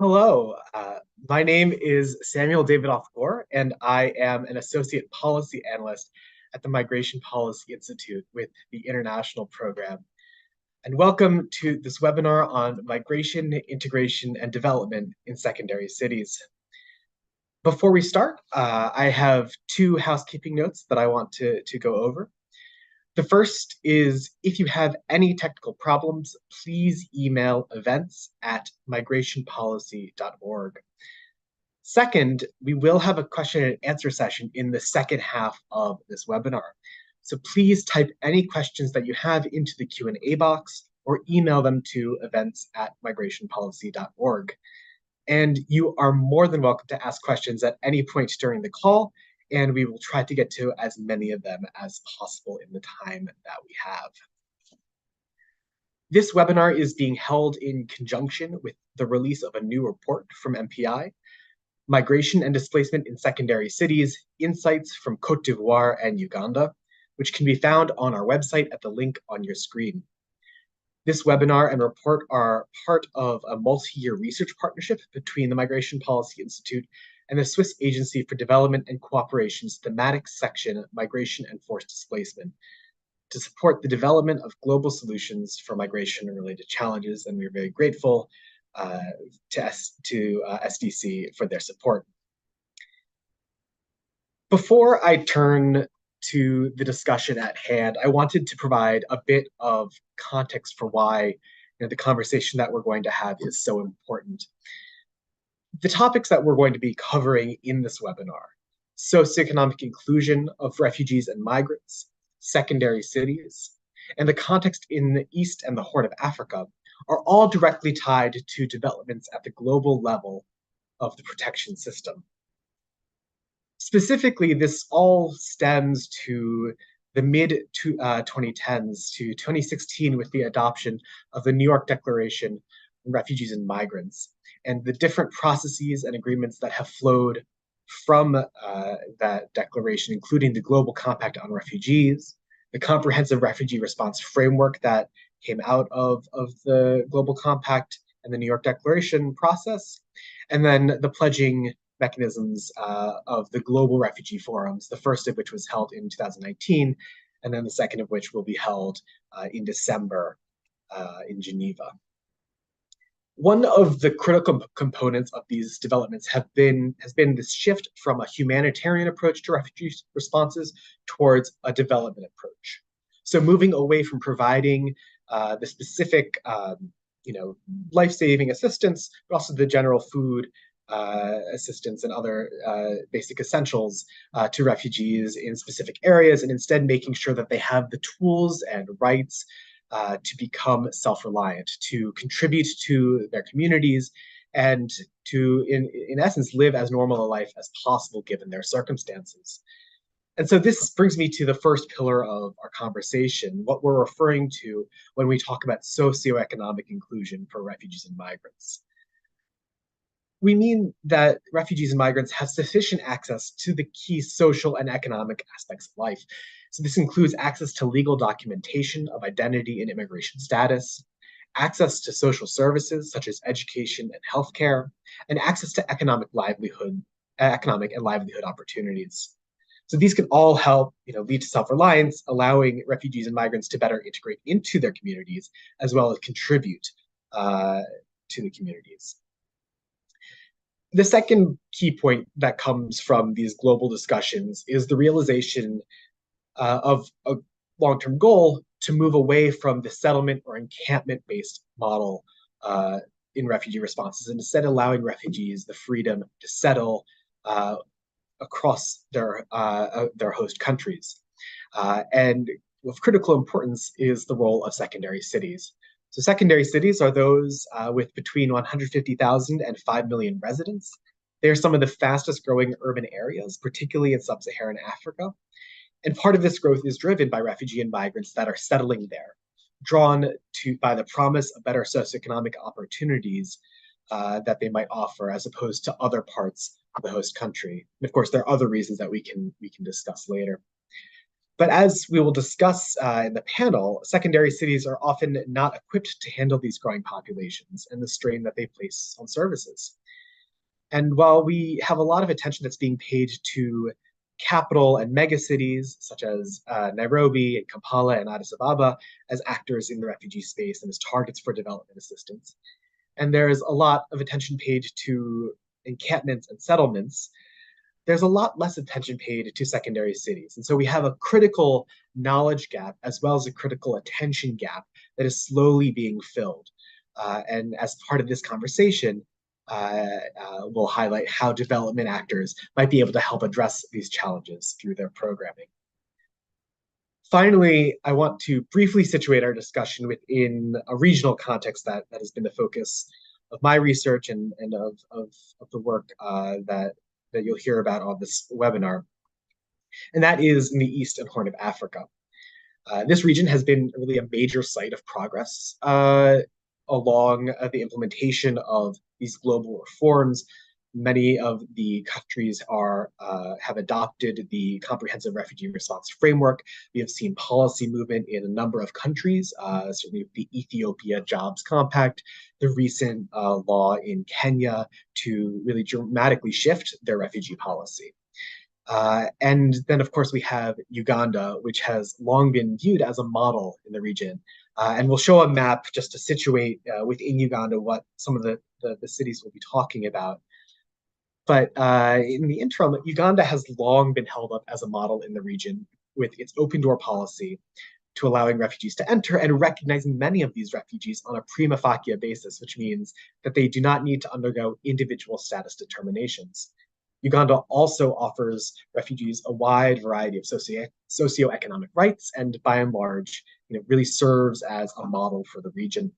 Hello, my name is Samuel David Othgor, and I am an associate policy analyst at the Migration Policy Institute with the International Program. And welcome to this webinar on migration, integration, and development in secondary cities. Before we start, I have two housekeeping notes that I want to go over. The first is if you have any technical problems, please email events@migrationpolicy.org. Second, we will have a question and answer session in the second half of this webinar. So please type any questions that you have into the Q&A box or email them to events@migrationpolicy.org. And you are more than welcome to ask questions at any point during the call, and we will try to get to as many of them as possible in the time that we have. This webinar is being held in conjunction with the release of a new report from MPI, Migration and Displacement in Secondary Cities, Insights from Côte d'Ivoire and Uganda, which can be found on our website at the link on your screen. This webinar and report are part of a multi-year research partnership between the Migration Policy Institute and the Swiss Agency for Development and Cooperation's thematic section, Migration and Forced Displacement, to support the development of global solutions for migration and related challenges, and we're very grateful to SDC for their support. Before I turn to the discussion at hand, I wanted to provide a bit of context for why the conversation that we're going to have is so important. The topics that we're going to be covering in this webinar: socioeconomic inclusion of refugees and migrants, secondary cities, and the context in the East and the Horn of Africa, are all directly tied to developments at the global level of the protection system. Specifically, this all stems to the mid-2010s to 2016 with the adoption of the New York Declaration on Refugees and Migrants, and the different processes and agreements that have flowed from that declaration, including the Global Compact on Refugees, the Comprehensive Refugee Response Framework that came out of the Global Compact and the New York Declaration process, and then the pledging mechanisms of the global refugee forums, the first of which was held in 2019, and then the second of which will be held in December in Geneva. One of the critical components of these developments has been this shift from a humanitarian approach to refugee responses towards a development approach. So moving away from providing the specific life-saving assistance, but also the general food assistance and other basic essentials to refugees in specific areas, and instead making sure that they have the tools and rights to become self-reliant, to contribute to their communities, and to, in essence, live as normal a life as possible given their circumstances. And so this brings me to the first pillar of our conversation, what we're referring to when we talk about socioeconomic inclusion for refugees and migrants. We mean that refugees and migrants have sufficient access to the key social and economic aspects of life. So this includes access to legal documentation of identity and immigration status, access to social services such as education and healthcare, and access to economic and livelihood opportunities. So these can all help, lead to self-reliance, allowing refugees and migrants to better integrate into their communities, as well as contribute to the communities. The second key point that comes from these global discussions is the realization of a long-term goal to move away from the settlement or encampment-based model in refugee responses, and instead allowing refugees the freedom to settle across their host countries. And of critical importance is the role of secondary cities. So secondary cities are those with between 150,000 and 5 million residents. They are some of the fastest growing urban areas, particularly in sub-Saharan Africa. And part of this growth is driven by refugee and migrants that are settling there, drawn to by the promise of better socioeconomic opportunities that they might offer as opposed to other parts of the host country. And of course, there are other reasons that we can discuss later. But as we will discuss in the panel, secondary cities are often not equipped to handle these growing populations and the strain that they place on services. And while we have a lot of attention that's being paid to capital and megacities such as Nairobi and Kampala and Addis Ababa as actors in the refugee space and as targets for development assistance, and there's a lot of attention paid to encampments and settlements, there's a lot less attention paid to secondary cities. And so we have a critical knowledge gap as well as a critical attention gap that is slowly being filled. And as part of this conversation, we'll highlight how development actors might be able to help address these challenges through their programming. Finally, I want to briefly situate our discussion within a regional context that has been the focus of my research and of the work that you'll hear about on this webinar, and that is in the East and Horn of Africa. This region has been really a major site of progress along the implementation of these global reforms. Many of the countries have adopted the Comprehensive Refugee Response Framework. We have seen policy movement in a number of countries, certainly the Ethiopia Jobs Compact, the recent law in Kenya to really dramatically shift their refugee policy. And then, of course, we have Uganda, which has long been viewed as a model in the region. And we'll show a map just to situate within Uganda what some of the cities we'll be talking about. But in the interim, Uganda has long been held up as a model in the region with its open door policy to allowing refugees to enter and recognizing many of these refugees on a prima facie basis, which means that they do not need to undergo individual status determinations. Uganda also offers refugees a wide variety of socioeconomic rights and by and large, really serves as a model for the region.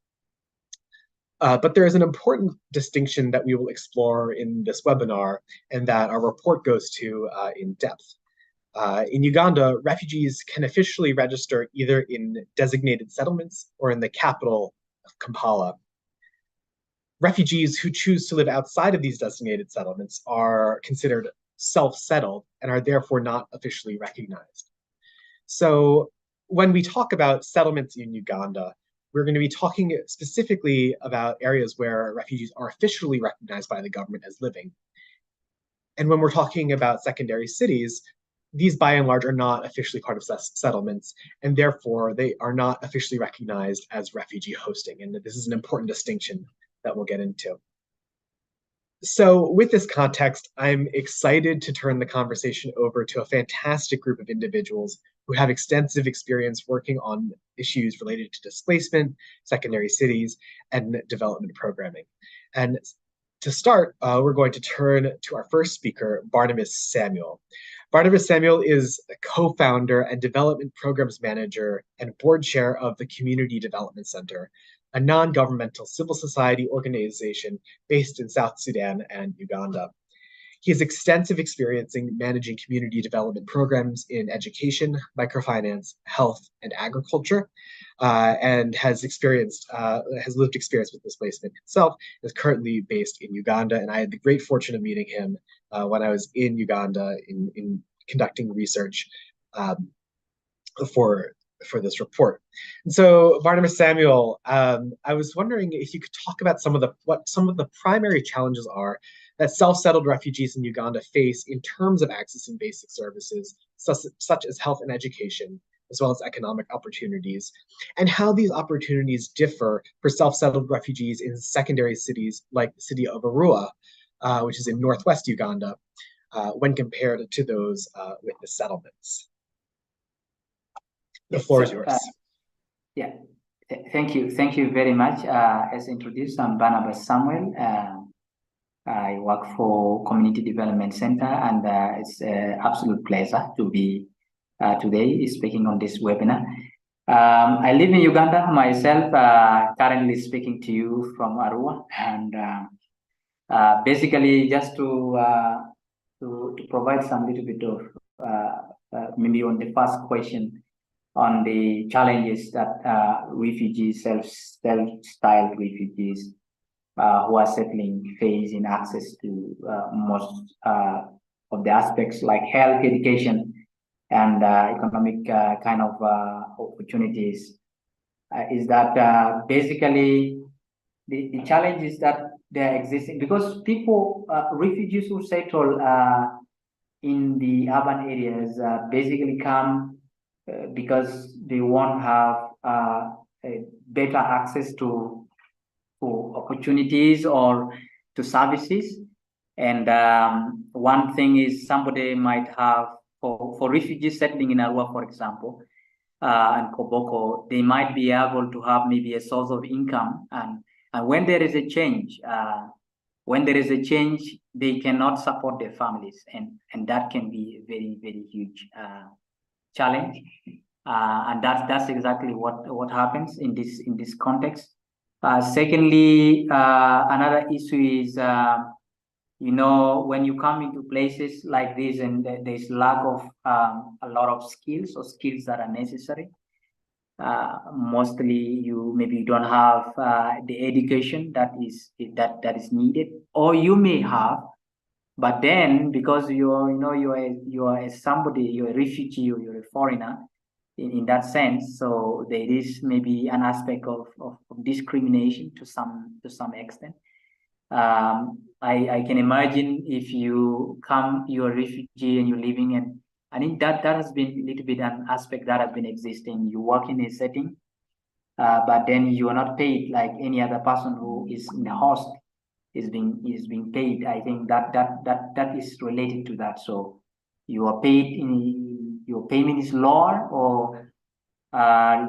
But there is an important distinction that we will explore in this webinar and that our report goes to in depth. In Uganda, refugees can officially register either in designated settlements or in the capital of Kampala. Refugees who choose to live outside of these designated settlements are considered self-settled and are therefore not officially recognized. So when we talk about settlements in Uganda, we're going to be talking specifically about areas where refugees are officially recognized by the government as living. And when we're talking about secondary cities, these by and large are not officially part of settlements, and therefore they are not officially recognized as refugee hosting. And this is an important distinction that we'll get into. So with this context, I'm excited to turn the conversation over to a fantastic group of individuals who have extensive experience working on issues related to displacement, secondary cities, and development programming. And to start, we're going to turn to our first speaker, Barnabas Samuel. Barnabas Samuel is a co-founder and development programs manager and board chair of the Community Development Center, a non-governmental civil society organization based in South Sudan and Uganda. He has extensive experience in managing community development programs in education, microfinance, health, and agriculture, and has lived experience with displacement himself, is currently based in Uganda. And I had the great fortune of meeting him when I was in Uganda in conducting research for this report. And so, Barnabas Samuel, I was wondering if you could talk about what some of the primary challenges are that self-settled refugees in Uganda face in terms of accessing basic services such as health and education, as well as economic opportunities, and how these opportunities differ for self-settled refugees in secondary cities like the city of Arua, which is in northwest Uganda, when compared to those with the settlements. The floor is yours. Yeah, thank you. Thank you very much. As introduced, I'm Barnabas Samuel. I work for Community Development Center, and it's an absolute pleasure to be today speaking on this webinar. I live in Uganda myself, currently speaking to you from Arua, and basically just to provide some little bit of maybe on the first question on the challenges that refugees, self-styled refugees who are settling face in access to most of the aspects like health, education, and economic kind of opportunities, is that basically the challenge is that they're existing because people, refugees who settle in the urban areas basically come because they won't have a better access to opportunities or to services. And one thing is somebody might have, for refugees settling in Arua, for example, and Koboko, they might be able to have maybe a source of income. And when there is a change, they cannot support their families. And that can be a very, very huge challenge. And that's exactly what happens in this context. Secondly, another issue is, when you come into places like this and there's lack of a lot of skills or skills that are necessary. Mostly you don't have the education that is needed, or you may have, but then because you're a somebody, you're a refugee or you're a foreigner in that sense, so there is maybe an aspect of discrimination to some extent. I can imagine if you're a refugee and you're living in, I think that has been a little bit an aspect that has been existing. You work in a setting, but then you are not paid like any other person who is in the host is being paid. I think that is related to that. So you are paid your payment is lower, or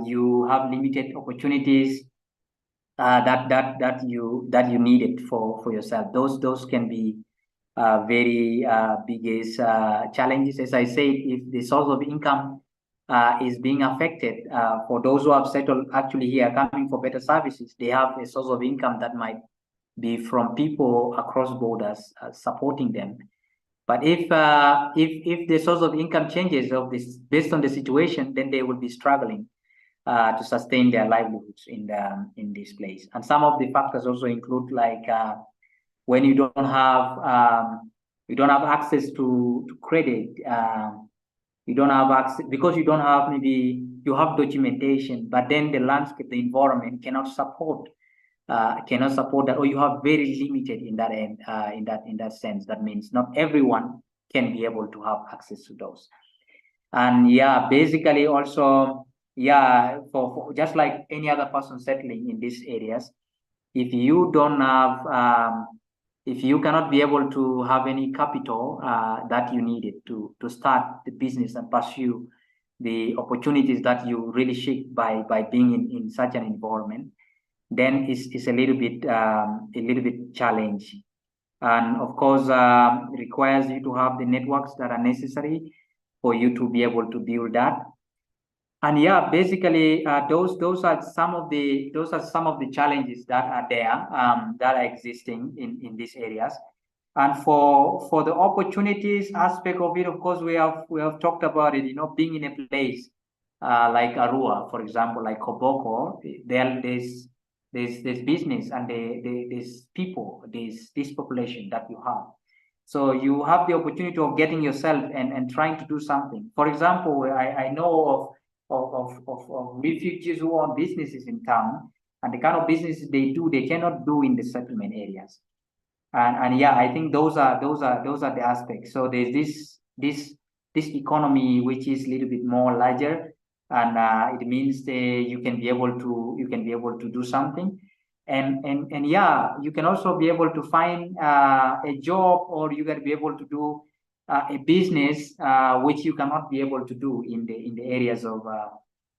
you have limited opportunities that you needed for yourself. Those can be very biggest challenges. As I said, if the source of income is being affected, for those who have settled actually here coming for better services, they have a source of income that might be from people across borders supporting them. But if the source of income changes based on the situation, then they will be struggling to sustain their livelihoods in this place. And some of the factors also include like when you don't have access to credit, you don't have access because you don't have, maybe you have documentation, but then the landscape, the environment cannot support that, or you have very limited in that end, in that sense. That means not everyone can be able to have access to those. And yeah, basically also, yeah, for just like any other person settling in these areas, if you don't have if you cannot be able to have any capital that you needed to start the business and pursue the opportunities that you really seek by being in such an environment, then it's a little bit challenging. And of course, requires you to have the networks that are necessary for you to be able to build that. And yeah, basically, those are some of the challenges that are there, that are existing in these areas. And for the opportunities aspect of it, of course, we have talked about it. Being in a place like Arua, for example, like Koboko, there's business, and there's people, there's this population that you have. So you have the opportunity of getting yourself and trying to do something. For example, I know of refugees who own businesses in town, and the kind of businesses they do, they cannot do in the settlement areas. And yeah, I think those are the aspects. So there's this economy which is a little bit more larger, and it means you can be able to do something. And yeah, you can also be able to find a job, or you can be able to do a business which you cannot be able to do in the areas of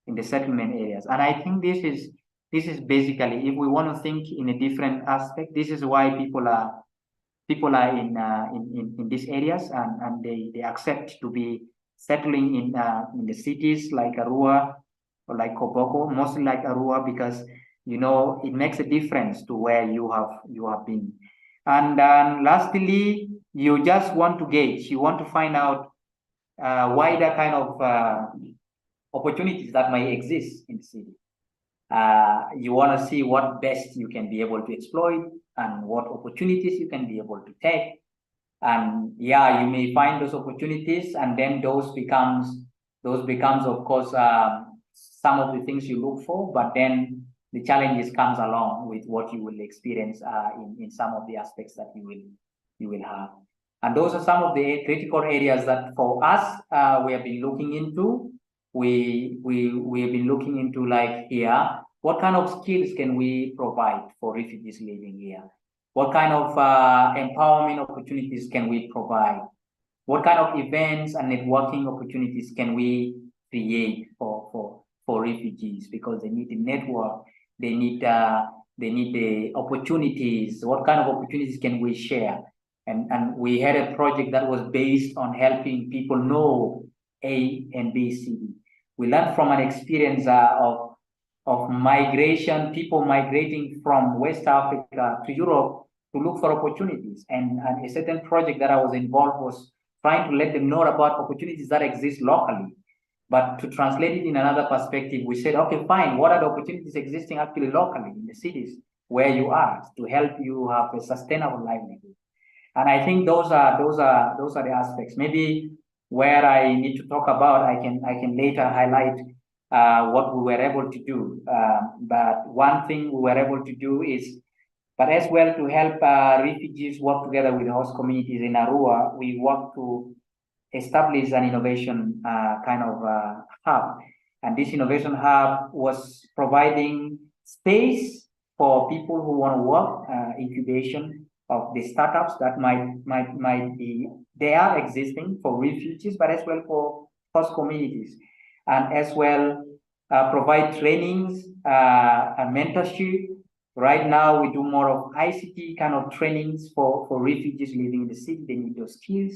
in the settlement areas. And I think this is basically, if we want to think in a different aspect, this is why people are in these areas, and they accept to be settling in the cities like Arua or like Koboko, mostly like Arua, because it makes a difference to where you have been. And lastly, you just want to gauge, you want to find out wider kind of opportunities that might exist in the city. You want to see what best you can be able to exploit and what opportunities you can be able to take. And yeah, you may find those opportunities, and then those becomes those becomes, of course, some of the things you look for, but then the challenges comes along with what you will experience in some of the aspects that you will have. And those are some of the critical areas that for us, we have been looking into. We have been looking into, like here, what kind of skills can we provide for refugees living here? What kind of empowerment opportunities can we provide? What kind of events and networking opportunities can we create for refugees? Because they need the network, they need the opportunities. What kind of opportunities can we share? And we had a project that was based on helping people know A and B, C, D. We learned from an experience of migration, people migrating from West Africa to Europe to look for opportunities. And a certain project that I was involved was trying to let them know about opportunities that exist locally. But to translate it in another perspective, we said, okay, fine, what are the opportunities existing actually locally in the cities where you are to help you have a sustainable livelihood? And I think those are the aspects. Maybe where I need to talk about, I can later highlight what we were able to do. But one thing we were able to do is, but as well to help refugees work together with host communities in Arua, we work to establish an innovation kind of hub. And this innovation hub was providing space for people who want to work, incubation of the startups that might be there existing for refugees, but as well for host communities, and as well provide trainings and mentorship. Right now, we do more of ICT kind of trainings for refugees living in the city. They need those skills.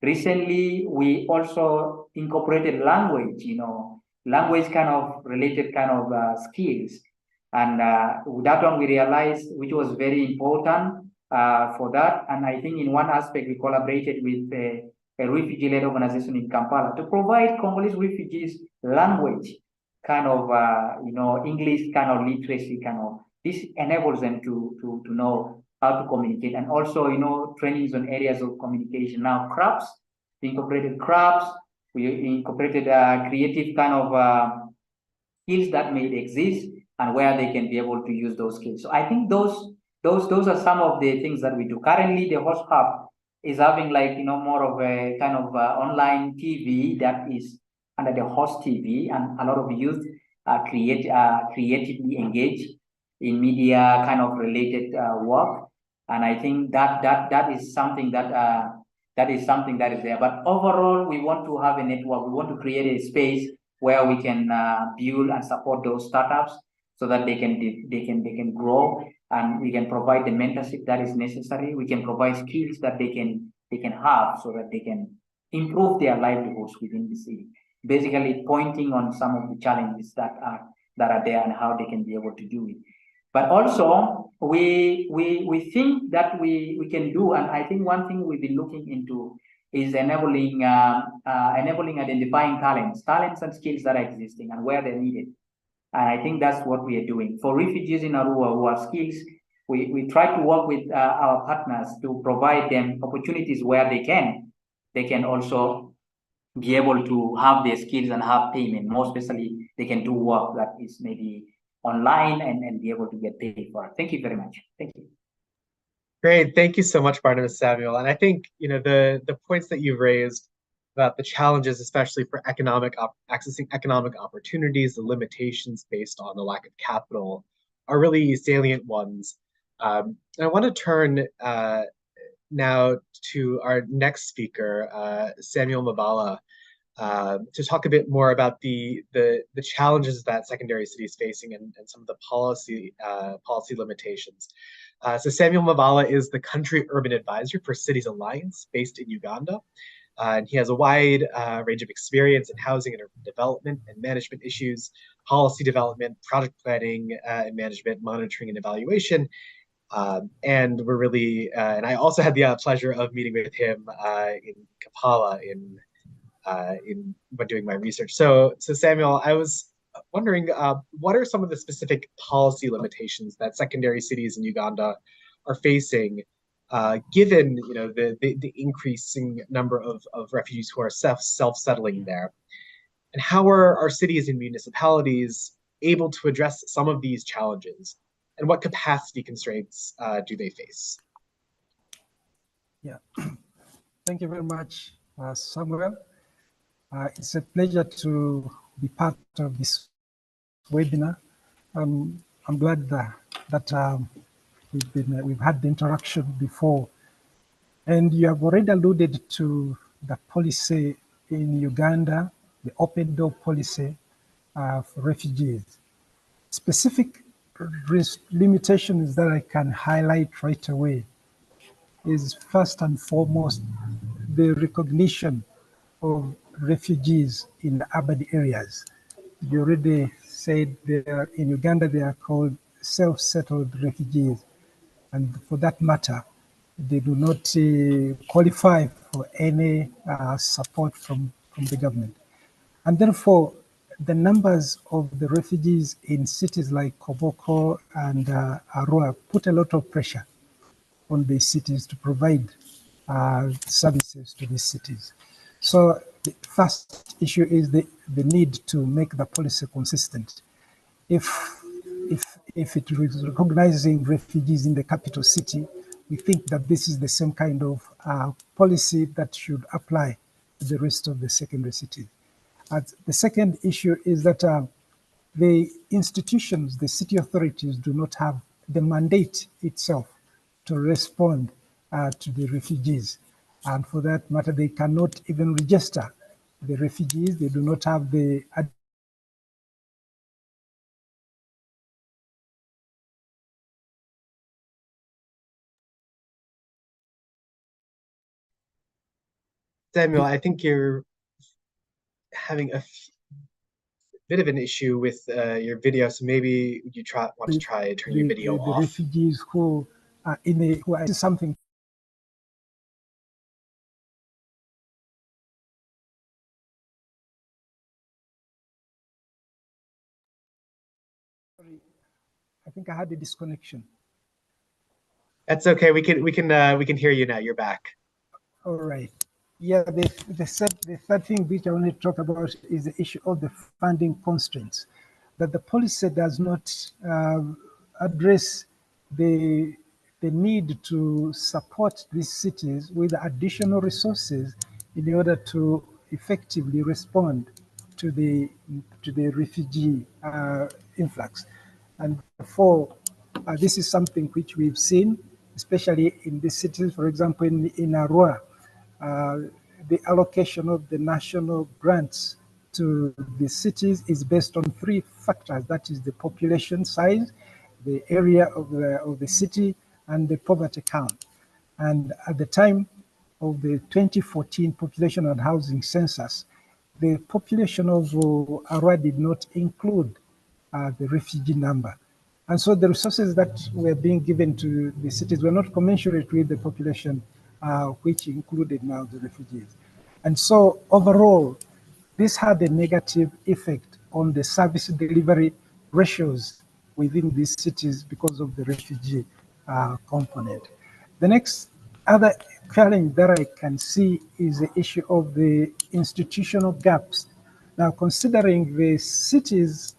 Recently, we also incorporated language, language kind of related kind of skills. And with that one, we realized which was very important for that. And I think in one aspect, we collaborated with a refugee-led organization in Kampala to provide Congolese refugees language, kind of, English kind of literacy kind of. This enables them to know how to communicate, and also, trainings on areas of communication. Now, crafts, we incorporated crafts, we incorporated creative kind of skills that may exist and where they can be able to use those skills. So I think those are some of the things that we do. Currently, the host hub is having more of a kind of online TV that is under the host TV, and a lot of youth are creatively engaged in media kind of related work. And I think that is something that is there. But overall, we want to have a network. We want to create a space where we can build and support those startups so that they can grow, and we can provide the mentorship that is necessary. We can provide skills that they can have so that they can improve their livelihoods within the city. Basically, pointing on some of the challenges that are there and how they can be able to do it. But also, we think that we can do, and I think one thing we've been looking into is enabling identifying talents and skills that are existing and where they're needed. And I think that's what we are doing. For refugees in Arua who have skills, we try to work with our partners to provide them opportunities where they can also be able to have their skills and have payment. More especially, they can do work that is maybe online and be able to get paid for it. Thank you very much. Thank you. Great. Thank you so much, Barnabas Samuel. And I think, the points that you've raised about the challenges, especially for accessing economic opportunities, the limitations based on the lack of capital, are really salient ones. And I want to turn now to our next speaker, Samuel Mavala, to talk a bit more about the challenges that secondary cities facing and some of the policy limitations. So Samuel Mavala is the country urban advisor for Cities Alliance based in Uganda. And he has a wide range of experience in housing and urban development and management issues, policy development, project planning and management, monitoring and evaluation. And we're really, and I also had the pleasure of meeting with him in Kampala when doing my research. So Samuel, I was wondering, what are some of the specific policy limitations that secondary cities in Uganda are facing, given the increasing number of refugees who are self-settling there? And how are our cities and municipalities able to address some of these challenges? And what capacity constraints do they face? Yeah, thank you very much, Samuel. It's a pleasure to be part of this webinar. I'm glad that we've had the interaction before, and you have already alluded to the policy in Uganda, the open door policy for refugees. Specific limitations that I can highlight right away is first and foremost the recognition of refugees in the urban areas. You already said in Uganda they are called self-settled refugees, and for that matter, they do not qualify for any support from the government. And therefore, the numbers of the refugees in cities like Koboko and Arua put a lot of pressure on the cities to provide services to these cities. So the first issue is the need to make the policy consistent. If it is recognizing refugees in the capital city, we think that this is the same kind of policy that should apply to the rest of the secondary cities. The second issue is that the institutions, the city authorities do not have the mandate itself to respond to the refugees. And for that matter, they cannot even register the refugees. They do not have the Samuel, I think you're having a bit of an issue with your video, so maybe you want to try turn your video the off. refugees who are who are something. I think I had a disconnection. That's okay. We can hear you now. You're back. All right. Yeah, the third thing which I want to talk about is the issue of the funding constraints. That the policy does not address the need to support these cities with additional resources in order to effectively respond to the refugee influx. And therefore, this is something which we've seen, especially in the cities, for example, in Arua, the allocation of the national grants to the cities is based on three factors. That is the population size, the area of the city, and the poverty count. And at the time of the 2014 population and housing census, the population of Arua did not include the refugee number. And so the resources that were being given to the cities were not commensurate with the population, which included now the refugees. And so overall, this had a negative effect on the service delivery ratios within these cities because of the refugee component. The next other challenge that I can see is the issue of the institutional gaps. Now, considering the cities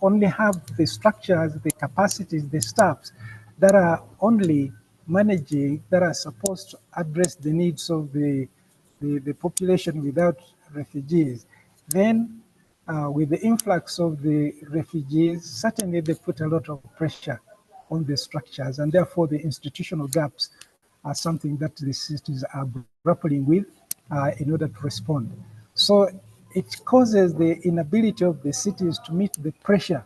only have the structures, the capacities, the staffs that are only managing, that are supposed to address the needs of the population without refugees, then with the influx of the refugees, certainly they put a lot of pressure on the structures, and therefore the institutional gaps are something that the cities are grappling with in order to respond. So it causes the inability of the cities to meet the pressure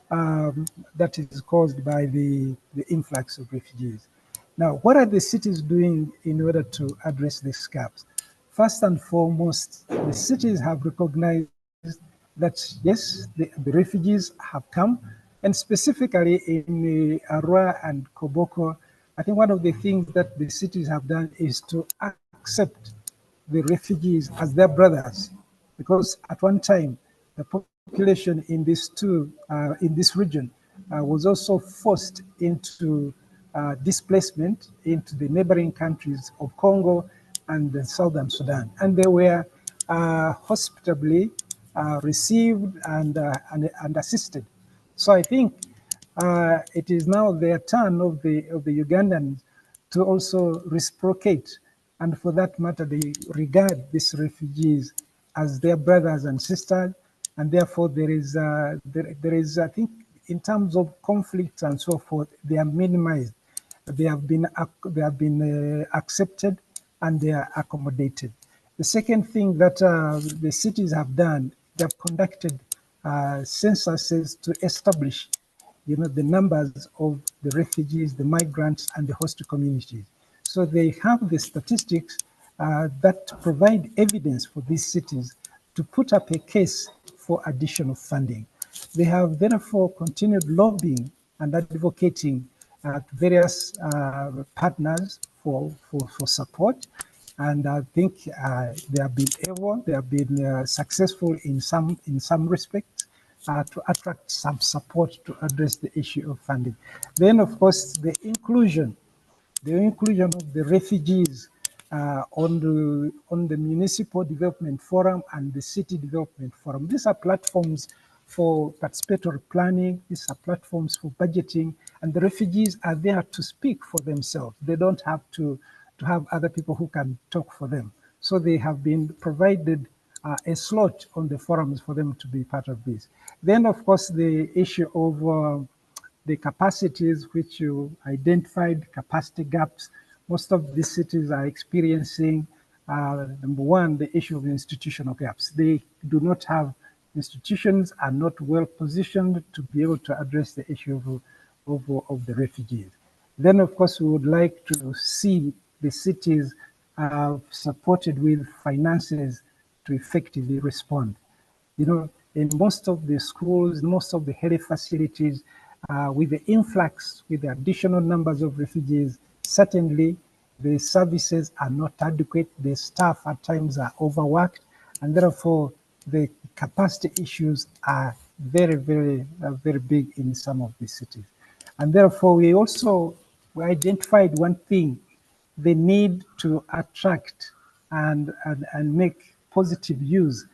that is caused by the influx of refugees. Now, what are the cities doing in order to address these gaps? First and foremost, the cities have recognized that yes, the refugees have come, and specifically in Arua and Koboko, I think one of the things that the cities have done is to accept the refugees as their brothers, because at one time the population in these in this region was also forced into displacement into the neighboring countries of Congo and the Southern Sudan, and they were hospitably received and assisted. So I think it is now their turn of the Ugandans to also reciprocate, and for that matter, they regard these refugees as their brothers and sisters, and therefore there is I think in terms of conflicts and so forth, they are minimized. They have been accepted and they are accommodated. The second thing that the cities have done, they have conducted censuses to establish, the numbers of the refugees, the migrants, and the host communities. So they have the statistics that provide evidence for these cities to put up a case for additional funding. They have therefore continued lobbying and advocating various partners for support. And I think they have been successful in some respects to attract some support to address the issue of funding. Then, of course, the inclusion of the refugees on the Municipal Development Forum and the City Development Forum. These are platforms for participatory planning, these are platforms for budgeting, and the refugees are there to speak for themselves. They don't have to have other people who can talk for them. So they have been provided a slot on the forums for them to be part of this. Then, of course, the issue of the capacities which you identified, capacity gaps. Most of these cities are experiencing, number one, the issue of institutional gaps. They do not have institutions, are not well positioned to be able to address the issue of the refugees. Then, of course, we would like to see the cities supported with finances to effectively respond. In most of the schools, most of the health facilities, with the influx, with the additional numbers of refugees, certainly the services are not adequate. The staff at times are overworked, and therefore the capacity issues are very, very, very big in some of these cities. And therefore we identified one thing, the need to attract and make positive use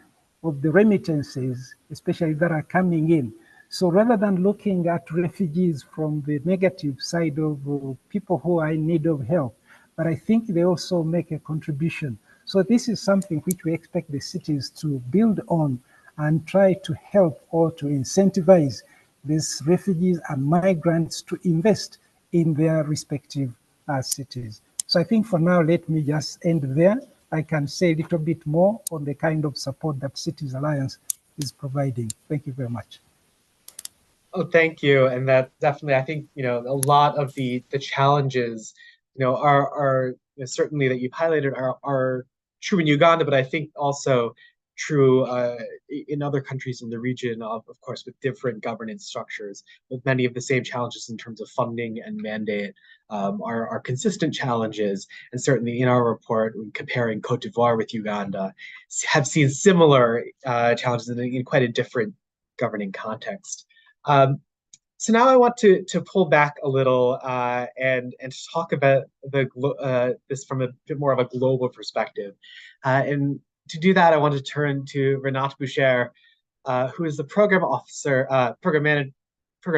of the remittances, especially that are coming in. So rather than looking at refugees from the negative side of people who are in need of help, but I think they also make a contribution. So this is something which we expect the cities to build on and try to help or to incentivize these refugees and migrants to invest in their respective cities. So I think for now, let me just end there. I can say a little bit more on the kind of support that Cities Alliance is providing. Thank you very much. Oh, thank you. And that definitely, I think, a lot of the challenges, are certainly that you've highlighted are true in Uganda, but I think also true in other countries in the region, of course, with different governance structures, with many of the same challenges in terms of funding and mandate are consistent challenges. And certainly in our report, comparing Côte d'Ivoire with Uganda, have seen similar challenges in quite a different governing context. So now I want to pull back a little and talk about this from a bit more of a global perspective. And to do that, I want to turn to Renat Boucher, who is the program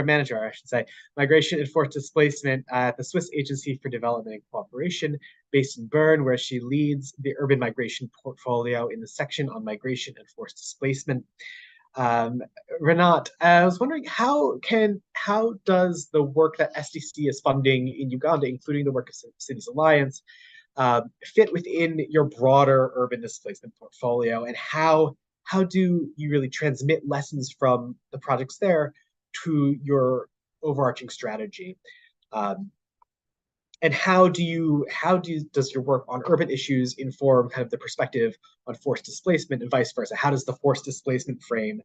manager, I should say, Migration and Forced Displacement at the Swiss Agency for Development and Cooperation, based in Bern, where she leads the urban migration portfolio in the section on migration and forced displacement. Renat, I was wondering how does the work that SDC is funding in Uganda, including the work of Cities Alliance, fit within your broader urban displacement portfolio, and how do you really transmit lessons from the projects there to your overarching strategy? And how does your work on urban issues inform kind of the perspective on forced displacement and vice versa? How does the forced displacement frame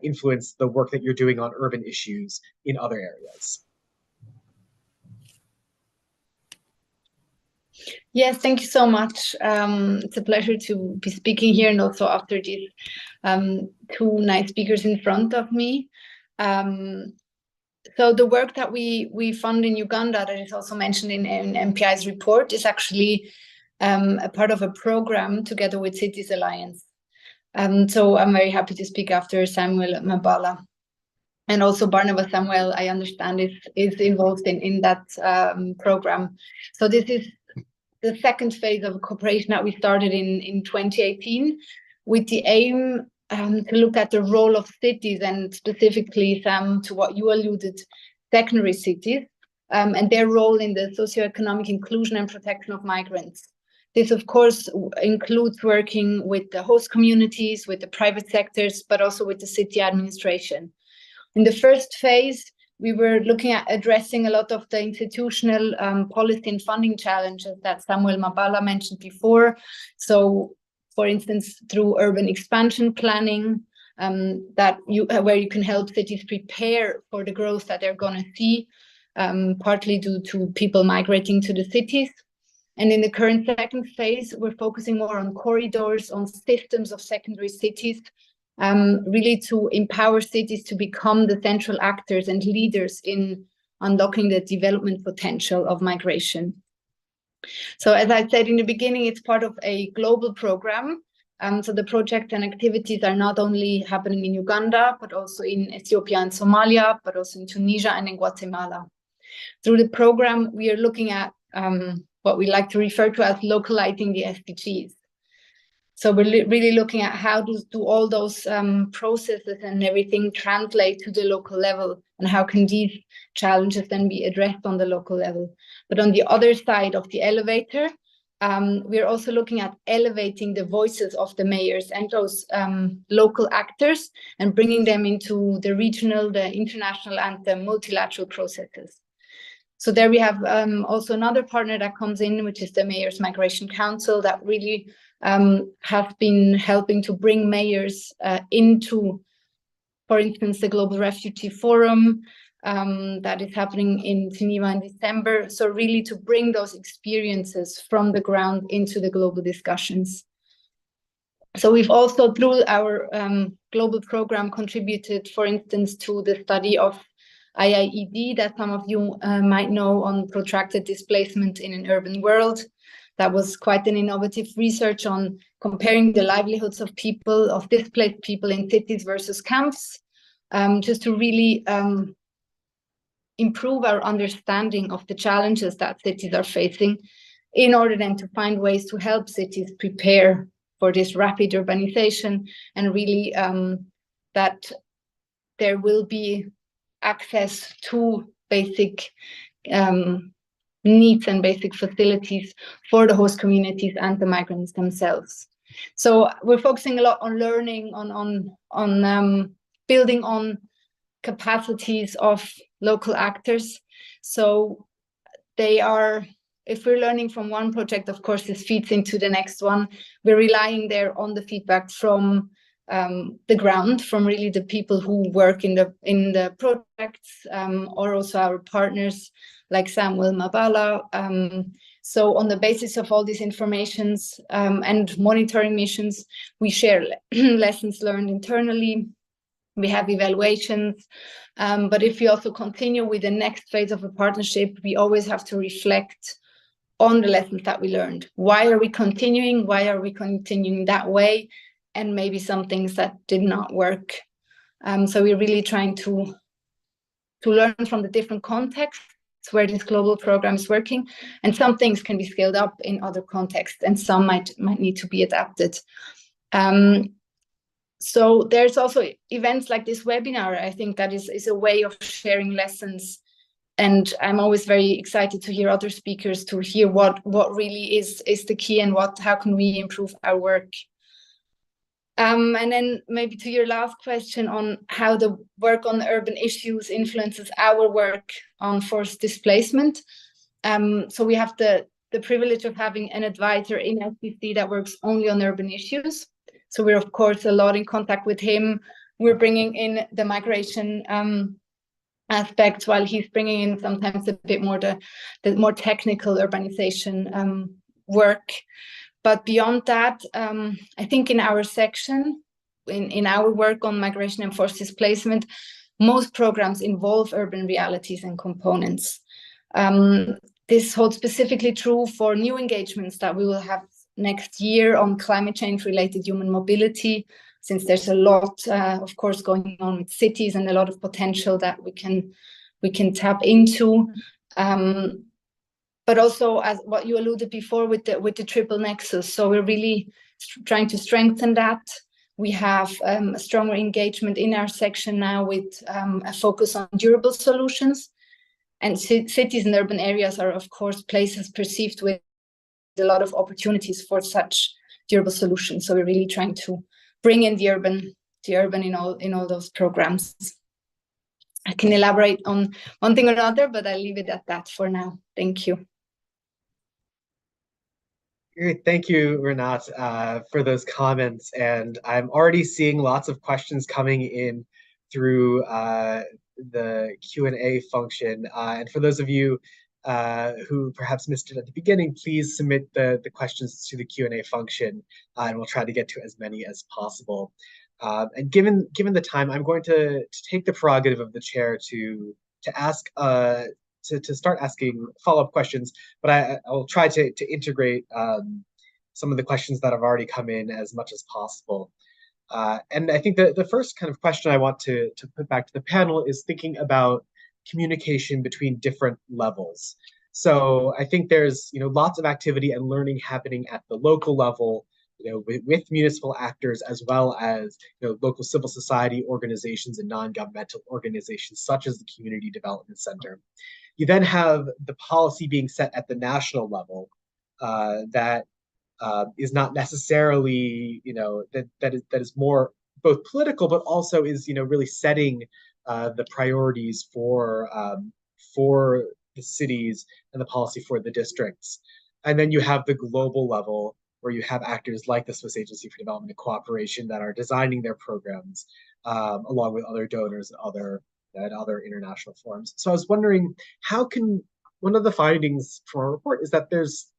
influence the work that you're doing on urban issues in other areas? Yes, thank you so much. It's a pleasure to be speaking here, and also after these two nice speakers in front of me. So the work that we fund in Uganda, that is also mentioned in MPI's report, is actually a part of a program together with Cities Alliance. So I'm very happy to speak after Samuel Mabala. And also Barnabas Samuel, I understand, is involved in that program. So this is the second phase of cooperation that we started in 2018 with the aim to look at the role of cities, and specifically, Sam, to what you alluded, secondary cities, and their role in the socioeconomic inclusion and protection of migrants. This, of course, includes working with the host communities, with the private sectors, but also with the city administration. In the first phase, we were looking at addressing a lot of the institutional policy and funding challenges that Samuel Mabala mentioned before. So, for instance, through urban expansion planning, where you can help cities prepare for the growth that they're going to see, partly due to people migrating to the cities. And in the current second phase, we're focusing more on corridors, on systems of secondary cities, really to empower cities to become the central actors and leaders in unlocking the development potential of migration. So as I said in the beginning, it's part of a global program. So the projects and activities are not only happening in Uganda, but also in Ethiopia and Somalia, but also in Tunisia and in Guatemala. Through the program, we are looking at what we like to refer to as localizing the SDGs. So we're really looking at how do all those processes and everything translate to the local level, and how can these challenges then be addressed on the local level. But on the other side of the elevator, we're also looking at elevating the voices of the mayors and those local actors and bringing them into the regional, the international, and the multilateral processes. So there we have also another partner that comes in, which is the Mayors Migration Council, that really have been helping to bring mayors into, for instance, the Global Refugee Forum that is happening in Geneva in December. So really to bring those experiences from the ground into the global discussions. So we've also, through our global program, contributed, for instance, to the study of IIED that some of you might know on protracted displacement in an urban world. That was quite an innovative research on comparing the livelihoods of people, of displaced people in cities versus camps, just to really improve our understanding of the challenges that cities are facing, in order then to find ways to help cities prepare for this rapid urbanization, and really that there will be access to basic needs and basic facilities for the host communities and the migrants themselves. So we're focusing a lot on learning, on building on capacities of local actors. So they are, if we're learning from one project, of course, this feeds into the next one. We're relying there on the feedback from the ground, from really the people who work in the projects, or also our partners like Samuel Mabala. So on the basis of all these informations and monitoring missions, we share lessons learned internally. We have evaluations, but if we also continue with the next phase of a partnership, we always have to reflect on the lessons that we learned. Why are we continuing? Why are we continuing that way? And maybe some things that did not work. So we're really trying to learn from the different contexts where this global program is working, and some things can be scaled up in other contexts, and some might need to be adapted. So there's also events like this webinar. I think that is a way of sharing lessons, and I'm always very excited to hear other speakers, to hear what really is the key, and how can we improve our work. And then maybe to your last question on how the work on urban issues influences our work on forced displacement. So we have the privilege of having an advisor in SPC that works only on urban issues. So we're, of course, a lot in contact with him. We're bringing in the migration aspects, while he's bringing in sometimes a bit more the more technical urbanization work. But beyond that, I think in our section, in our work on migration and forced displacement, most programs involve urban realities and components. This holds specifically true for new engagements that we will have next year on climate change related human mobility, since there's a lot, of course, going on with cities and a lot of potential that we can tap into. But also, as what you alluded before with the triple nexus, so we're really trying to strengthen that. We have a stronger engagement in our section now with a focus on durable solutions. And cities and urban areas are, of course, places perceived with a lot of opportunities for such durable solutions. So we're really trying to bring in the urban in all those programs. I can elaborate on one thing or another, but I'll leave it at that for now. Thank you. Great. Thank you, Renat, for those comments. And I'm already seeing lots of questions coming in through the Q&A function. And for those of you who perhaps missed it at the beginning, please submit the questions to the Q&A function, and we'll try to get to as many as possible. And given the time, I'm going to take the prerogative of the chair to ask to start asking follow-up questions, but I'll try to integrate some of the questions that have already come in as much as possible. And I think the first kind of question I want to put back to the panel is thinking about communication between different levels. So I think there's lots of activity and learning happening at the local level, with municipal actors, as well as local civil society organizations and non-governmental organizations such as the Community Development Center. You then have the policy being set at the national level that is not necessarily, that is more both political, but also is, really setting the priorities for the cities and the policy for the districts. And then you have the global level, where you have actors like the Swiss Agency for Development and Cooperation that are designing their programs along with other donors and other international forums. So I was wondering, how can, one of the findings from our report is that there's,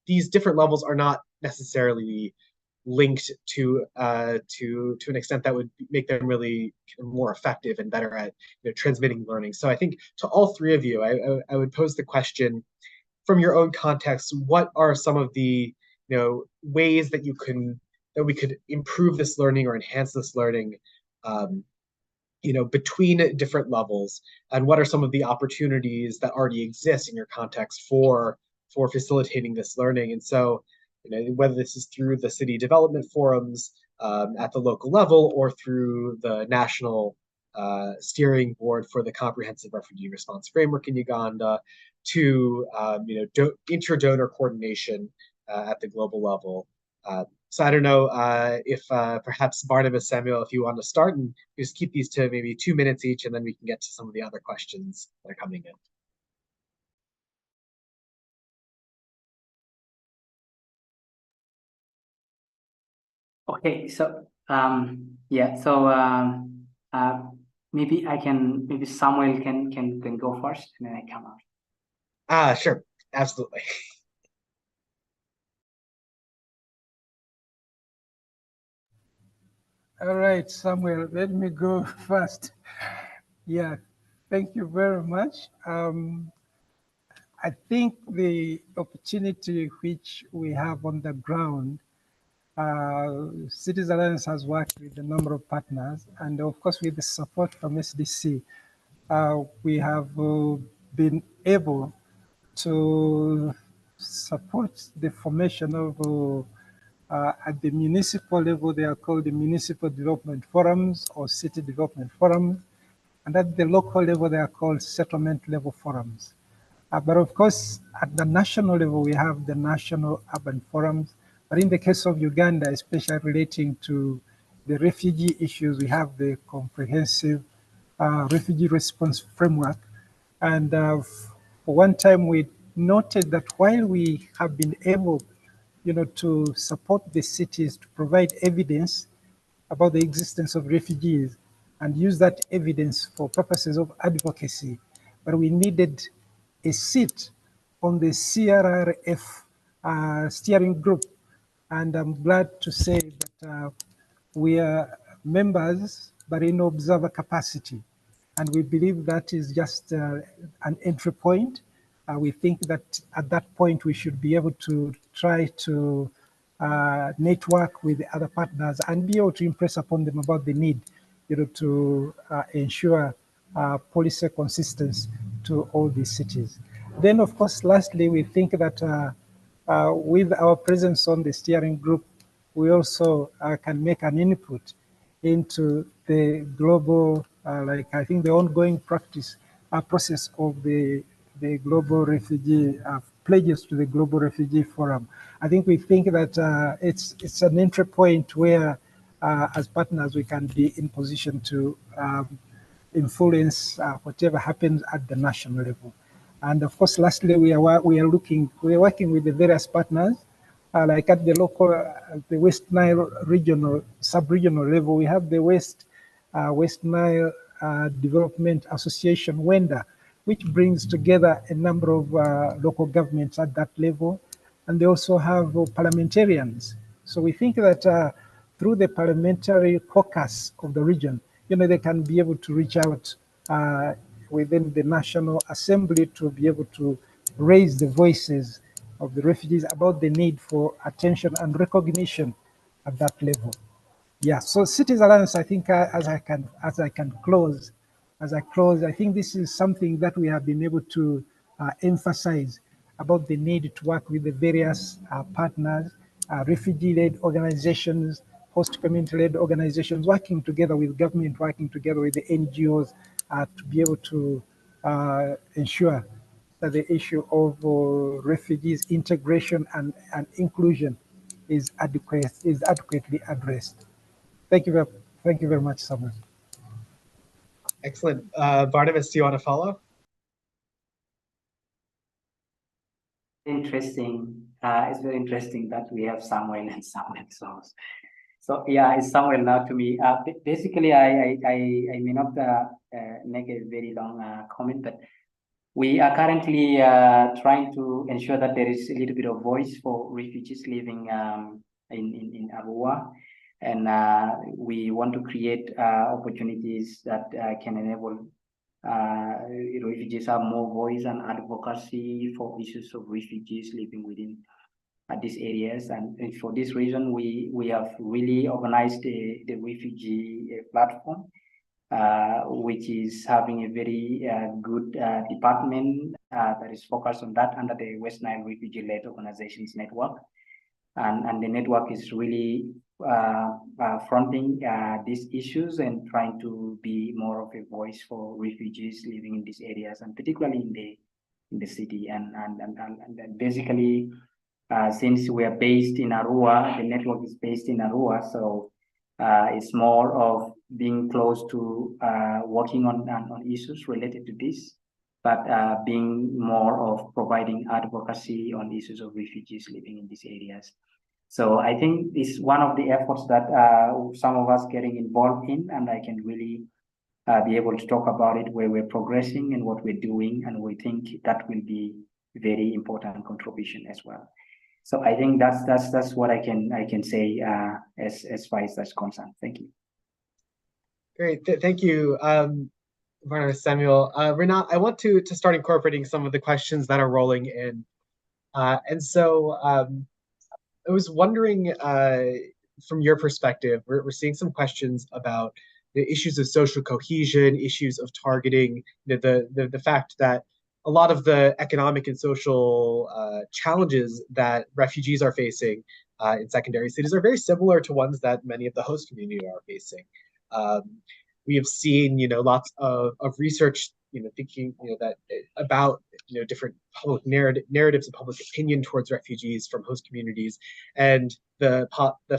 these different levels are not necessarily linked to an extent that would make them really more effective and better at transmitting learning. So I think to all three of you, I would pose the question, from your own context, what are some of the ways that we could improve this learning or enhance this learning between different levels, and what are some of the opportunities that already exist in your context for facilitating this learning? And so, whether this is through the city development forums at the local level, or through the national steering board for the Comprehensive Refugee Response Framework in Uganda, to inter-donor coordination at the global level. So I don't know if perhaps Barnabas, Samuel, if you want to start, and just keep these to maybe 2 minutes each, and then we can get to some of the other questions that are coming in. Okay, so maybe Samuel can go first, and then I come out. Sure, absolutely. All right, Samuel, let me go first. Yeah, thank you very much. I think the opportunity which we have on the ground, Cities Alliance has worked with a number of partners, and of course with the support from SDC, we have been able to support the formation of at the municipal level. They are called the Municipal Development Forums or City Development Forums. And at the local level, they are called settlement level forums. But of course, at the national level, we have the National Urban Forums. But in the case of Uganda, especially relating to the refugee issues, we have the Comprehensive Refugee Response Framework. And for one time, we noted that while we have been able to support the cities to provide evidence about the existence of refugees and use that evidence for purposes of advocacy, but we needed a seat on the CRRF steering group. And I'm glad to say that we are members, but in observer capacity. And we believe that is just an entry point. We think that at that point, we should be able to try to network with the other partners and be able to impress upon them about the need, to ensure policy consistency to all these cities. Then, of course, lastly, we think that with our presence on the steering group, we also can make an input into the global, I think the ongoing process of the global refugee pledges to the Global Refugee Forum. I think we think that it's an entry point where, as partners, we can be in position to influence whatever happens at the national level. And of course, lastly, we are working with the various partners, like at the local, the West Nile regional, sub-regional level. We have the West Nile Development Association, WENDA, which brings together a number of local governments at that level, and they also have parliamentarians. So we think that through the parliamentary caucus of the region, they can be able to reach out within the National Assembly to be able to raise the voices of the refugees about the need for attention and recognition at that level. Yeah, so Cities Alliance, I think as I close, I think this is something that we have been able to emphasize about the need to work with the various partners, refugee-led organizations, host community-led organizations, working together with government, working together with the NGOs to be able to ensure that the issue of refugees integration and inclusion is adequately addressed. Thank you very much, Samuel. Excellent. Barnabas, do you want to follow? Interesting. It's very interesting that we have Samuel and Samuel. So yeah, it's Samuel now to me. Basically, I may not make a very long comment, but we are currently trying to ensure that there is a little bit of voice for refugees living in Arua. And we want to create opportunities that can enable refugees have more voice and advocacy for issues of refugees living within these areas. And for this reason, we have really organized the refugee platform, which is having a very good department that is focused on that under the West Nile Refugee-Led Organizations Network. And the network is really fronting these issues and trying to be more of a voice for refugees living in these areas, and particularly in the city. And basically, since we are based in Arua, the network is based in Arua, so it's more of being close to working on issues related to this, but being more of providing advocacy on issues of refugees living in these areas. So I think it's one of the efforts that some of us getting involved in, and I can really be able to talk about it, where we're progressing and what we're doing, and we think that will be very important contribution as well. So I think that's what I can say as far as that's concerned. Thank you. Great, thank you, Barnabas, Samuel. Renat, I want to start incorporating some of the questions that are rolling in, and so I was wondering, from your perspective, we're seeing some questions about the issues of social cohesion, issues of targeting, the fact that a lot of the economic and social challenges that refugees are facing in secondary cities are very similar to ones that many of the host community are facing. We have seen, lots of research, thinking, that about, different public narratives and public opinion towards refugees from host communities, and the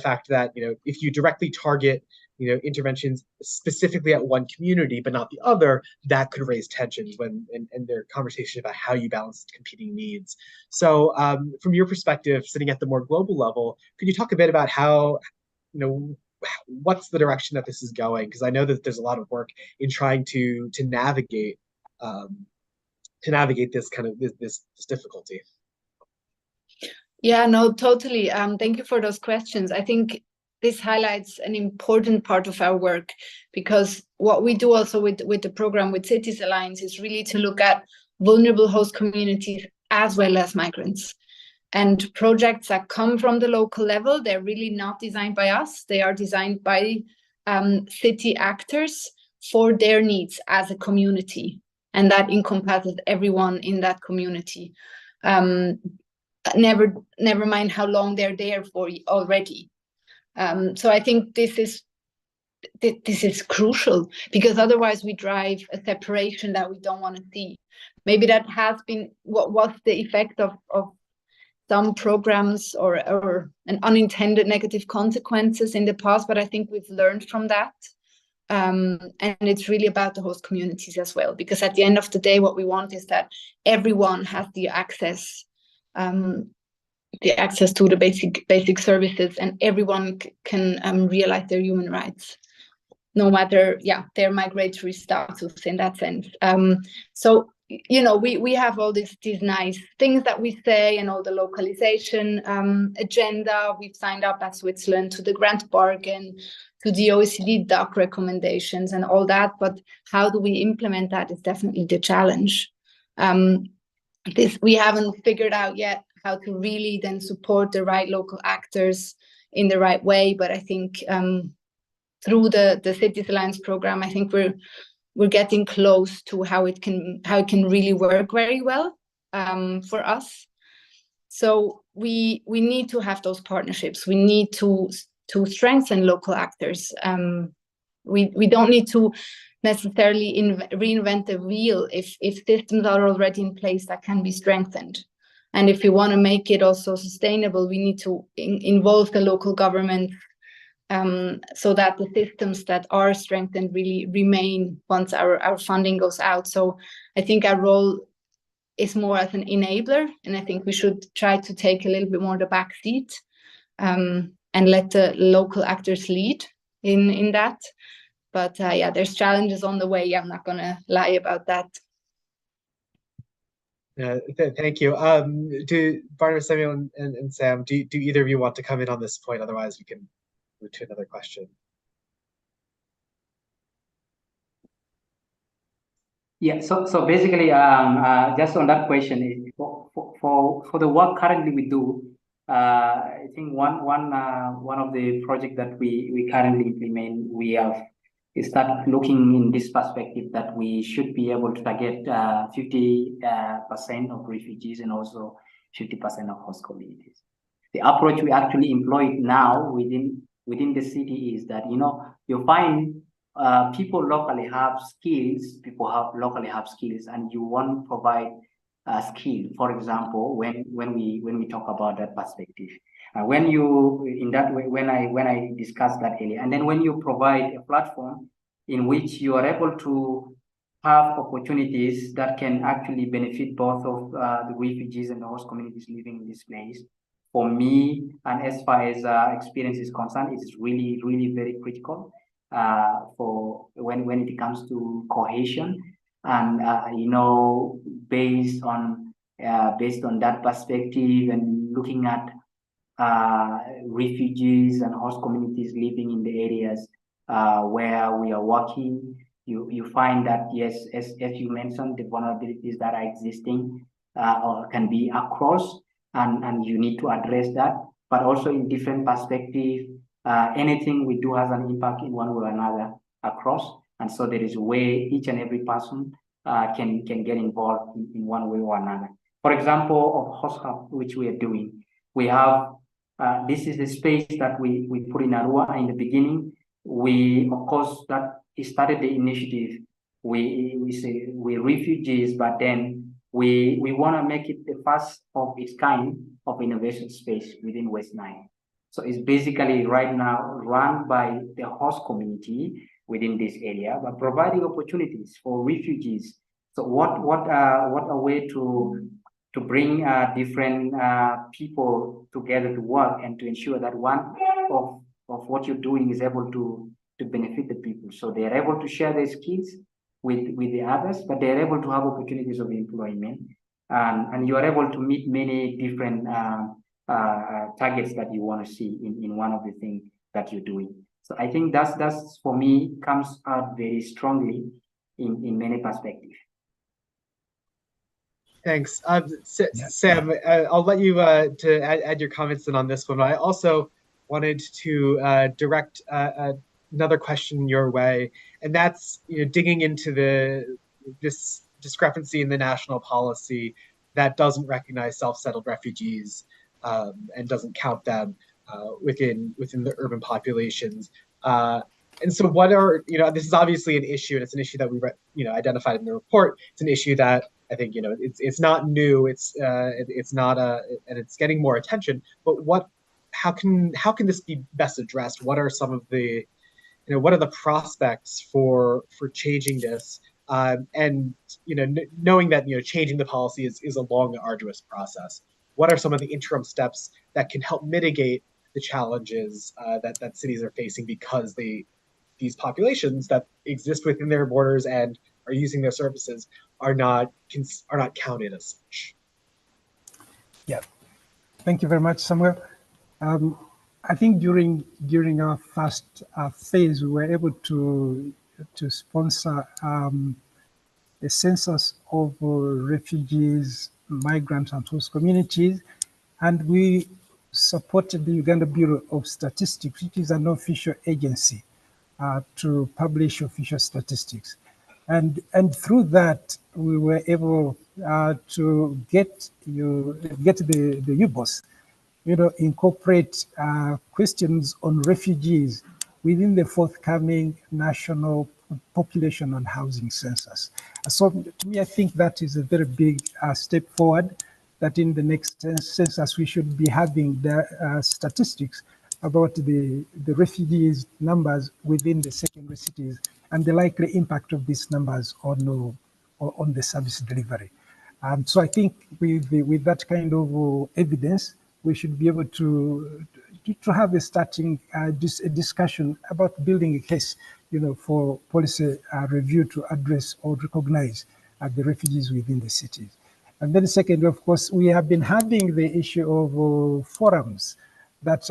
fact that, if you directly target, interventions specifically at one community but not the other, that could raise tensions and their conversation about how you balance competing needs. So from your perspective, sitting at the more global level, could you talk a bit about how, what's the direction that this is going? Because I know that there's a lot of work in trying to navigate this kind of this difficulty. Yeah, no, totally. Thank you for those questions. I think this highlights an important part of our work, because what we do also with the program with Cities Alliance is really to look at vulnerable host communities as well as migrants. And projects that come from the local level, they're really not designed by us. They are designed by city actors for their needs as a community. And that encompasses everyone in that community. Never mind how long they're there for already. So I think this is crucial, because otherwise we drive a separation that we don't want to see. Maybe that has been what was the effect of some programs or an unintended negative consequences in the past, but I think we've learned from that. And it's really about the host communities as well, because at the end of the day, what we want is that everyone has the access to the basic services, and everyone can realize their human rights, no matter their migratory status in that sense. So we have all these nice things that we say, and all the localization agenda. We've signed up as Switzerland to the Grand Bargain, to the OECD DAC recommendations and all that. But how do we implement that is definitely the challenge. We haven't figured out yet how to really then support the right local actors in the right way. But I think through the Cities Alliance program, I think we're getting close to how it can really work very well for us. So we need to have those partnerships. We need to strengthen local actors. We don't need to necessarily reinvent the wheel if systems are already in place that can be strengthened. And if we want to make it also sustainable, we need to involve the local government, so that the systems that are strengthened really remain once our funding goes out. So I think our role is more as an enabler, and I think we should try to take a little bit more the back seat, and let the local actors lead in that. But there's challenges on the way. I'm not going to lie about that. Thank you. Do Barnabas, Samuel, and Sam, do either of you want to come in on this point? Otherwise, we can move to another question. Yeah, so basically, just on that question, for the work currently we do, I think one of the projects that we currently implement, we have started looking in this perspective that we should be able to target 50% of refugees and also 50% of host communities. The approach we actually employ now within the city is that you find people locally have skills, and you want to provide skill. For example, when we talk about that perspective, when I discussed that earlier, and then when you provide a platform in which you are able to have opportunities that can actually benefit both of the refugees and the host communities living in this place. For me, and as far as experience is concerned, it's really, really very critical for when it comes to cohesion, and based on that perspective and looking at refugees and host communities living in the areas where we are working, you find that yes, as you mentioned, the vulnerabilities that are existing or can be across, and you need to address that, but also in different perspective. Anything we do has an impact in one way or another across, and so there is a way each and every person can get involved in one way or another. For example, of Host Hub, which we are doing, we have this is the space that we put in Arua in the beginning. We, of course, that started the initiative. We say we're refugees, but then we want to make it the first of its kind of innovation space within West Nile. So it's basically right now run by the host community within this area, but providing opportunities for refugees. So what a way to bring different people together to work and to ensure that one of what you're doing is able to benefit the people. So they are able to share their skills with the others, but they are able to have opportunities of employment, and you are able to meet many different targets that you want to see in one of the things that you're doing. So I think that's for me comes out very strongly in many perspectives. Thanks. Yeah. Sam, I'll let you to add your comments in on this one. I also wanted to direct another question your way, and that's digging into this discrepancy in the national policy that doesn't recognize self-settled refugees and doesn't count them within the urban populations. And so, what are this is obviously an issue, and it's an issue that we identified in the report. It's an issue that I think it's not new. It's not and it's getting more attention. But how can this be best addressed? What are some of the what are the prospects for changing this? And knowing that changing the policy is a long, arduous process. What are some of the interim steps that can help mitigate the challenges that cities are facing because these populations that exist within their borders and are using their services are not counted as such? Yeah, thank you very much, Samuel. I think during our first phase, we were able to sponsor a census of refugees, migrants, and host communities, and we supported the Uganda Bureau of Statistics, which is an official agency to publish official statistics. And through that, we were able to get the UBOS, incorporate questions on refugees within the forthcoming national population and housing census. So to me, I think that is a very big step forward, that in the next census, we should be having the statistics about the refugees numbers within the secondary cities and the likely impact of these numbers on the service delivery. So I think with that kind of evidence, we should be able to have a starting discussion about building a case, for policy review to address or recognize the refugees within the cities. And then second, of course, we have been having the issue of forums that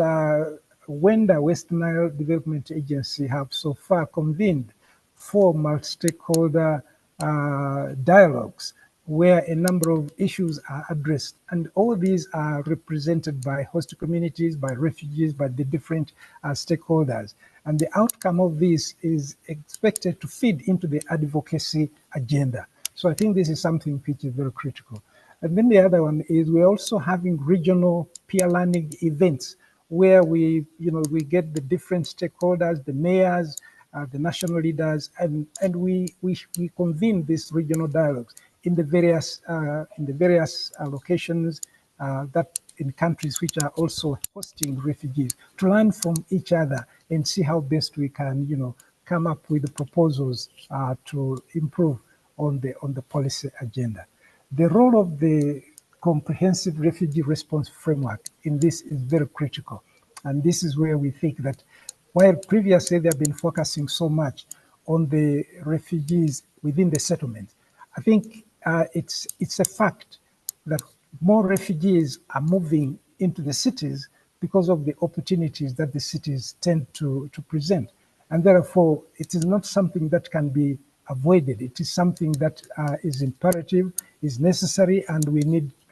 when the West Nile Development Agency have so far convened 4 multi-stakeholder dialogues where a number of issues are addressed. And all these are represented by host communities, by refugees, by the different stakeholders. And the outcome of this is expected to feed into the advocacy agenda. So I think this is something which is very critical. And then the other one is we're also having regional peer learning events where we get the different stakeholders, the mayors, the national leaders, and we convene these regional dialogues in the various locations that in countries which are also hosting refugees, to learn from each other and see how best we can come up with the proposals to improve on the policy agenda. The role of the comprehensive refugee response framework in this is very critical. And this is where we think that while previously they've been focusing so much on the refugees within the settlement, I think it's a fact that more refugees are moving into the cities because of the opportunities that the cities tend to present. And therefore, it is not something that can be avoided. It is something that is imperative, is necessary, and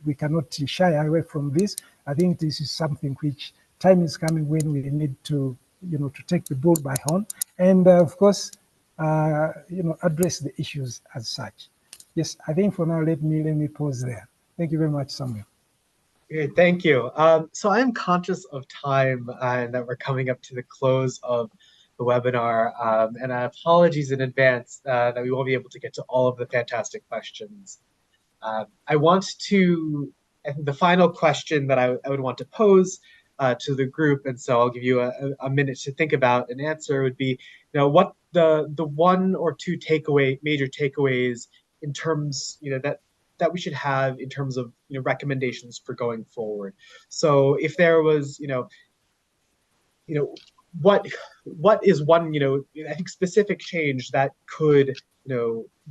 we cannot shy away from this. I think this is something which time is coming when we need to take the bull by horn and of course address the issues as such. Yes, I think for now let me pause there. Thank you very much, Samuel. Great, thank you. So I'm conscious of time and that we're coming up to the close of the webinar, and apologies in advance that we won't be able to get to all of the fantastic questions. I want to, the final question that I would want to pose to the group, and so I'll give you a minute to think about an answer, would be, what the 1 or 2 major takeaways in terms, that we should have in terms of, recommendations for going forward. So if there was, what is one, I think specific change that could,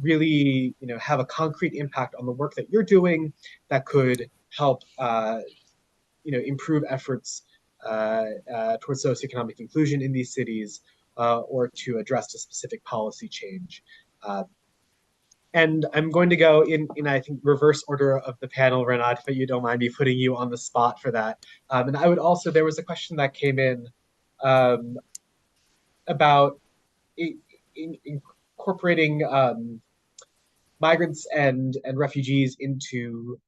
really, have a concrete impact on the work that you're doing, that could help, improve efforts towards socioeconomic inclusion in these cities, or to address a specific policy change. And I'm going to go in I think reverse order of the panel, Renat, if you don't mind me putting you on the spot for that. And I would also, there was a question that came in um, about incorporating migrants and refugees into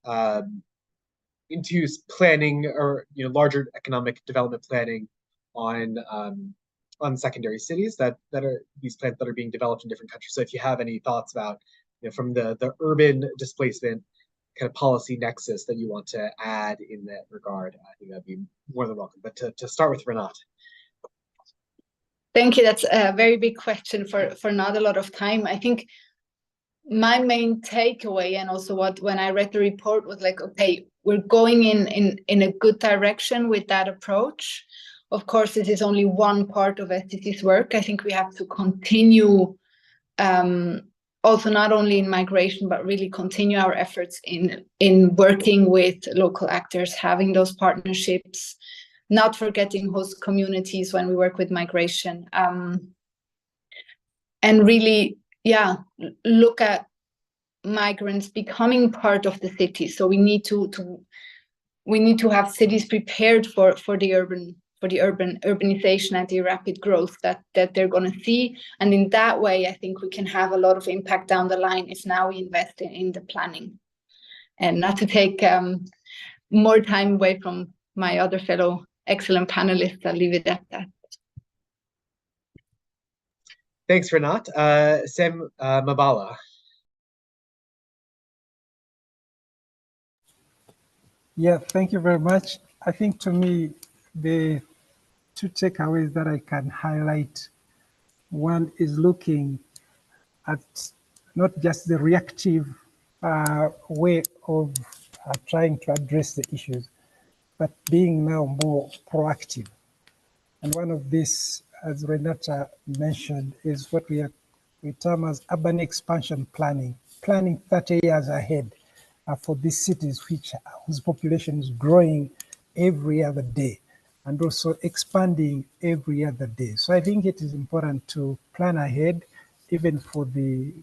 planning, or larger economic development planning on secondary cities that are these plans that are being developed in different countries. So if you have any thoughts about from the urban displacement kind of policy nexus that you want to add in that regard, I think that'd be more than welcome. But to start with Renat. Thank you. That's a very big question for not a lot of time. I think my main takeaway, and also when I read the report, was like, okay, we're going in a good direction with that approach. Of course, this is only one part of SDC's work. I think we have to continue also not only in migration, but really continue our efforts in working with local actors, having those partnerships, not forgetting host communities when we work with migration, and really, look at migrants becoming part of the city. So we need to have cities prepared for the urbanization and the rapid growth that they're going to see. And in that way, I think we can have a lot of impact down the line if now we invest in the planning. And not to take more time away from my other fellow excellent panelists, I'll leave it at that. Thanks, Renat. Sam Mabala. Yeah, thank you very much. I think to me, the two takeaways that I can highlight, one is looking at not just the reactive way of trying to address the issues, but being now more proactive. And one of these, as Renata mentioned, is what we term as urban expansion planning 30 years ahead for these cities whose population is growing every other day and also expanding every other day. So I think it is important to plan ahead, even for the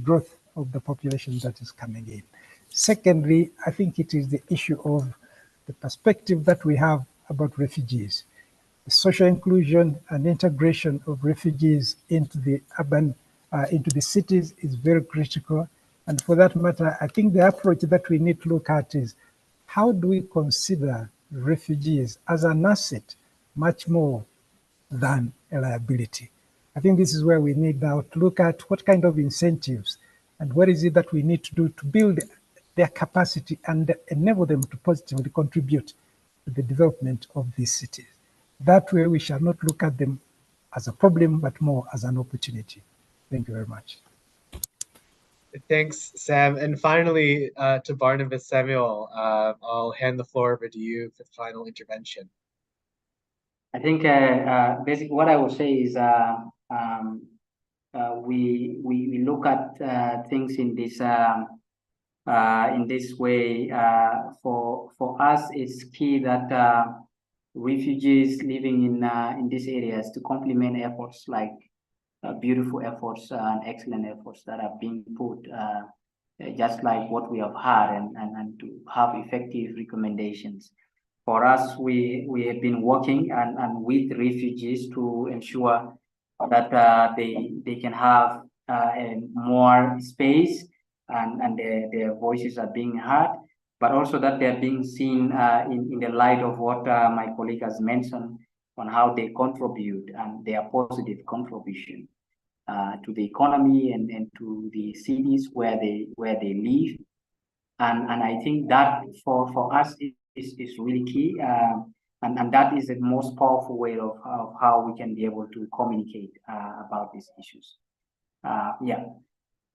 growth of the population that is coming in. Secondly, I think it is the issue of the perspective that we have about refugees. The social inclusion and integration of refugees into the urban, into the cities is very critical. And for that matter, I think the approach that we need to look at is how do we consider refugees as an asset much more than a liability? I think this is where we need now to look at what kind of incentives and what is it that we need to do to build their capacity and enable them to positively contribute to the development of these cities. That way we shall not look at them as a problem, but more as an opportunity. Thank you very much. Thanks, Sam. And finally, to Barnabas Samuel, I'll hand the floor over to you for the final intervention. I think basically what I would say is we look at things in this way. For us, it's key that refugees living in these areas to complement efforts like beautiful efforts and excellent efforts that are being put, just like what we have had, and to have effective recommendations. For us, we have been working and with refugees to ensure that they can have more space and their voices are being heard, but also that they're being seen in the light of what my colleague has mentioned on how they contribute and their positive contribution to the economy and to the cities where they live. And I think that for us is really key. And that is the most powerful way of how we can be able to communicate about these issues. Yeah,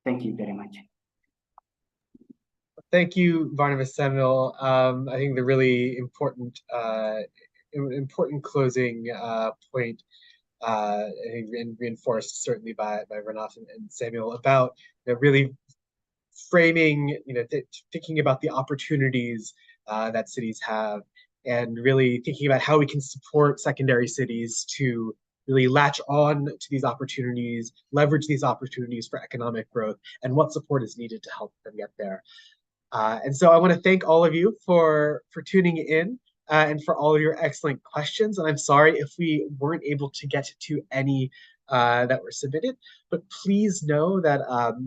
thank you very much. Thank you, Barnabas Samuel. I think the really important closing point, I think reinforced certainly by Renat and Samuel, about really framing, thinking about the opportunities that cities have, and really thinking about how we can support secondary cities to really latch on to these opportunities, leverage these opportunities for economic growth, and what support is needed to help them get there. And so I want to thank all of you for tuning in and for all of your excellent questions. And I'm sorry if we weren't able to get to any that were submitted, but please know that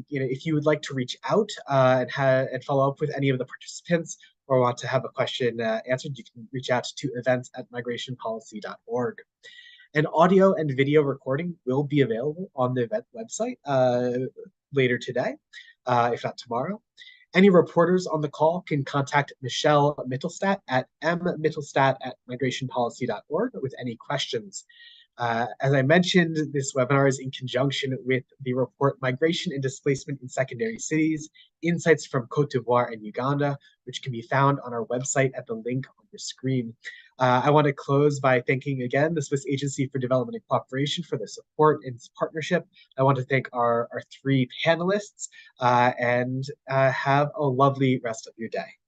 if you would like to reach out and follow up with any of the participants or want to have a question answered, you can reach out to events@migrationpolicy.org. An audio and video recording will be available on the event website later today, if not tomorrow. Any reporters on the call can contact Michelle Mittelstadt at mmittelstadt@migrationpolicy.org with any questions. As I mentioned, this webinar is in conjunction with the report Migration and Displacement in Secondary Cities, Insights from Côte d'Ivoire and Uganda, which can be found on our website at the link on your screen. I want to close by thanking again the Swiss Agency for Development and Cooperation for the support in this partnership. I want to thank our three panelists and have a lovely rest of your day.